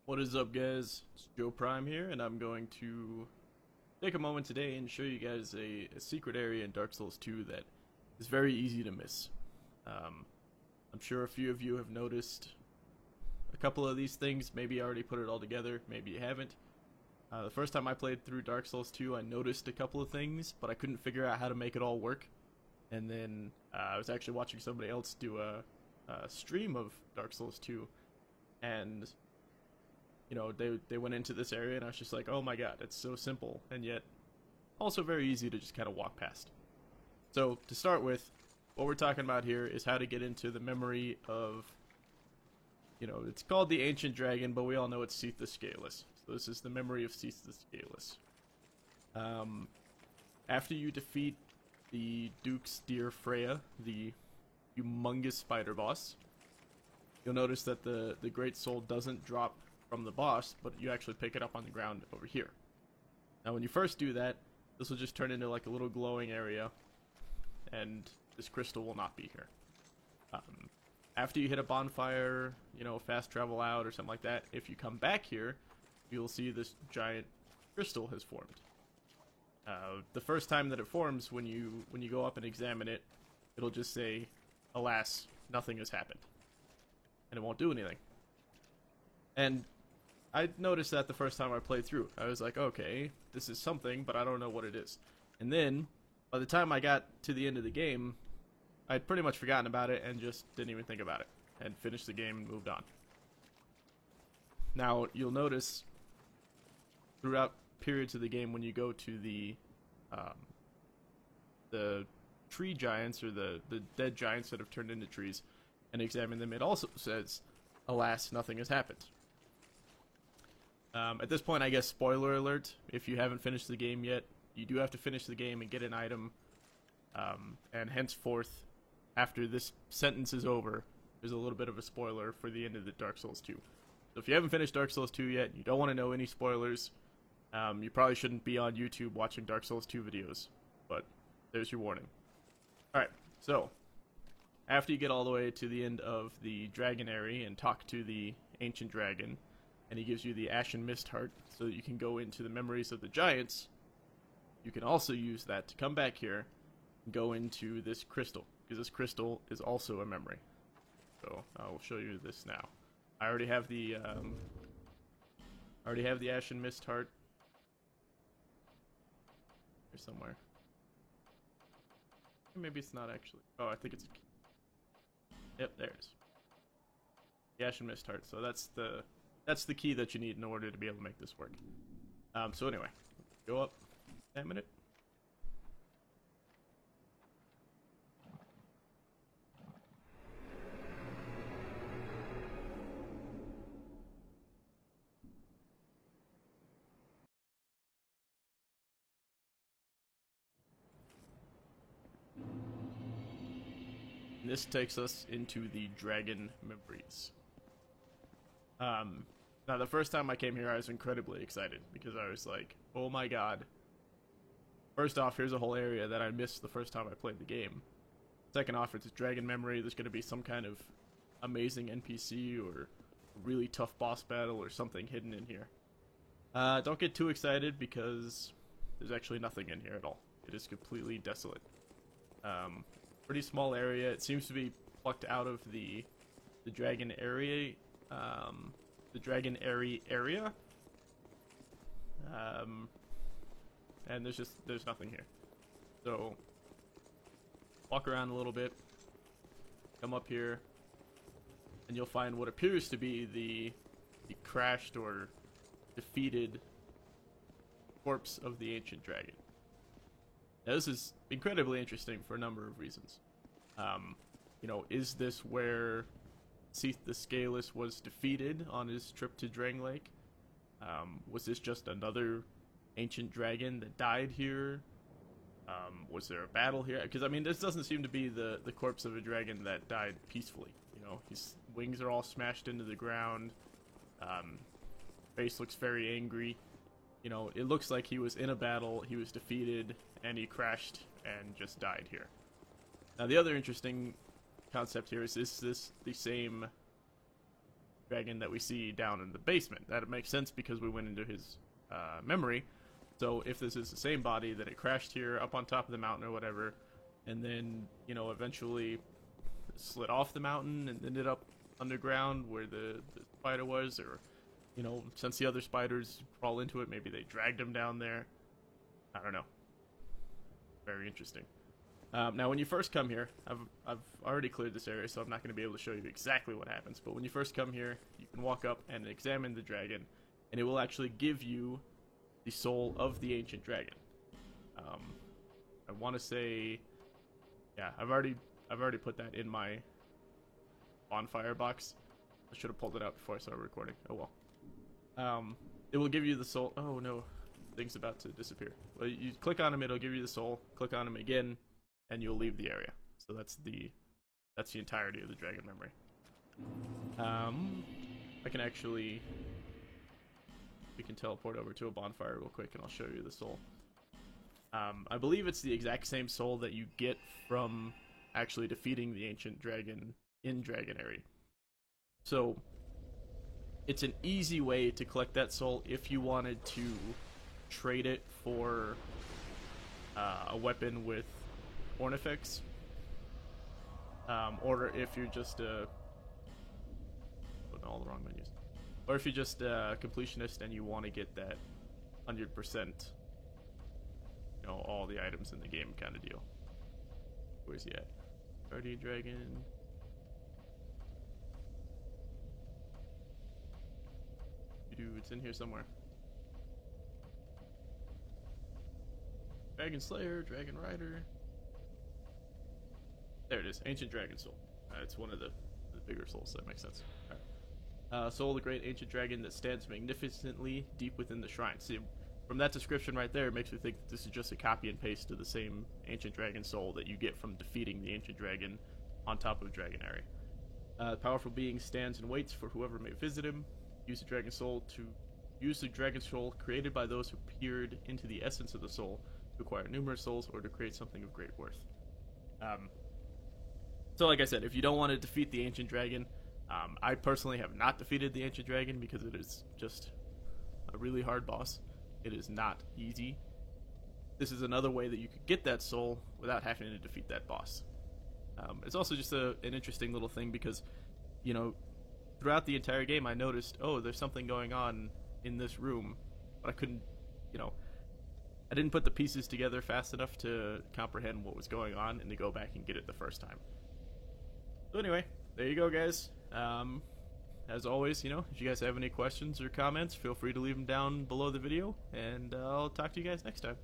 What is up, guys? It's Joe Prime here, and I'm going to take a moment today and show you guys a secret area in Dark Souls 2 that is very easy to miss. Um, I'm sure a few of you have noticed a couple of these things, maybe you already put it all together, maybe you haven't. The first time I played through Dark Souls 2, I noticed a couple of things, but I couldn't figure out how to make it all work. And then I was actually watching somebody else do a stream of Dark Souls 2, and they went into this area, and I was just like, oh my god, it's so simple, and yet also very easy to just kind of walk past. So to start with, what we're talking about here is how to get into the memory of, it's called the Ancient Dragon, but we all know it's Seath the Scaleless. So this is the memory of Seath the Scaleless. After you defeat the Duke's Dear Freya, the humongous spider boss, you'll notice that the Great Soul doesn't drop from the boss, but you actually pick it up on the ground over here. Now when you first do that, this will just turn into like a little glowing area, and this crystal will not be here. After you hit a bonfire, fast travel out or something like that, if you come back here, you'll see this giant crystal has formed. The first time that it forms, when you go up and examine it, it'll just say, alas, nothing has happened. And it won't do anything. And I noticed that the first time I played through. I was like, okay, this is something, but I don't know what it is. And then, by the time I got to the end of the game, I'd pretty much forgotten about it and just didn't even think about it. And finished the game and moved on. Now, you'll notice throughout periods of the game when you go to the tree giants, or the dead giants that have turned into trees, and examine them, it also says, alas, nothing has happened. At this point, I guess, spoiler alert, if you haven't finished the game yet, you do have to finish the game and get an item, and henceforth, after this sentence is over, there's a little bit of a spoiler for the end of the Dark Souls 2. So if you haven't finished Dark Souls 2 yet, and you don't want to know any spoilers, you probably shouldn't be on YouTube watching Dark Souls 2 videos, but there's your warning. Alright, so, after you get all the way to the end of the Dragon Area and talk to the Ancient Dragon, and he gives you the Ashen Mist Heart so that you can go into the memories of the giants, you can also use that to come back here and go into this crystal, because this crystal is also a memory. So I'll show you this now. I already have the Ashen Mist Heart here somewhere. Maybe it's not actually. Oh, I think it's a key. Yep, there it is. The Ashen Mist Heart. So that's the key that you need in order to be able to make this work. So anyway, go up, examine it. And this takes us into the Dragon Memories. Now the first time I came here, I was incredibly excited because I was like, oh my god. First off, here's a whole area that I missed the first time I played the game. Second off, it's a Dragon Memory. There's going to be some kind of amazing NPC or a really tough boss battle or something hidden in here. Don't get too excited because there's actually nothing in here at all. It is completely desolate. Pretty small area. It seems to be plucked out of the Dragon area. The Dragon area. And there's nothing here. So walk around a little bit, come up here, and you'll find what appears to be the crashed or defeated corpse of the Ancient Dragon. Now this is incredibly interesting for a number of reasons. Is this where Seath the Scaleless was defeated on his trip to Drangleic? Was this just another ancient dragon that died here? Was there a battle here? Because, this doesn't seem to be the corpse of a dragon that died peacefully. His wings are all smashed into the ground. Face looks very angry. It looks like he was in a battle, he was defeated, and he crashed and just died here. Now, the other interesting concept here is this the same dragon that we see down in the basement. That makes sense because we went into his memory. So if this is the same body, then it crashed here up on top of the mountain or whatever, and then, you know, eventually slid off the mountain and ended up underground where the spider was, or, you know, since the other spiders crawl into it, maybe they dragged him down there. I don't know. Very interesting. Now, when you first come here, I've already cleared this area, so I'm not going to be able to show you exactly what happens. But when you first come here, you can walk up and examine the dragon, and it will actually give you the soul of the ancient dragon. I want to say, yeah, I've already put that in my bonfire box. I should have pulled it out before I started recording. Oh well. It will give you the soul. Oh no, thing's about to disappear. Well, you click on him, it'll give you the soul. Click on him again, and you'll leave the area. So that's the entirety of the dragon memory. I can actually, we can teleport over to a bonfire real quick, and I'll show you the soul. I believe it's the exact same soul that you get from actually defeating the ancient dragon in Dragonary. So it's an easy way to collect that soul if you wanted to trade it for a weapon with Ornifex, or if you're just putting all the wrong menus, or if you're just a completionist and you want to get that 100%, you know, all the items in the game kind of deal. Where's he at? Guardian Dragon. Dude, it's in here somewhere. Dragon Slayer, Dragon Rider. There it is, Ancient Dragon Soul. It's one of the bigger souls, so that makes sense. Right. Soul of the great ancient dragon that stands magnificently deep within the shrine. See, from that description right there, it makes me think that this is just a copy and paste of the same ancient dragon soul that you get from defeating the ancient dragon on top of Dragonary. The powerful being stands and waits for whoever may visit him. Use the dragon soul created by those who peered into the essence of the soul to acquire numerous souls or to create something of great worth. So like I said, if you don't want to defeat the ancient dragon, I personally have not defeated the ancient dragon because it is just a really hard boss. It is not easy. This is another way that you could get that soul without having to defeat that boss. It's also just an interesting little thing because, you know, throughout the entire game I noticed, oh, there's something going on in this room, but I couldn't, you know, I didn't put the pieces together fast enough to comprehend what was going on and to go back and get it the first time. So anyway, there you go, guys. As always, you know, if you guys have any questions or comments, feel free to leave them down below the video, and I'll talk to you guys next time.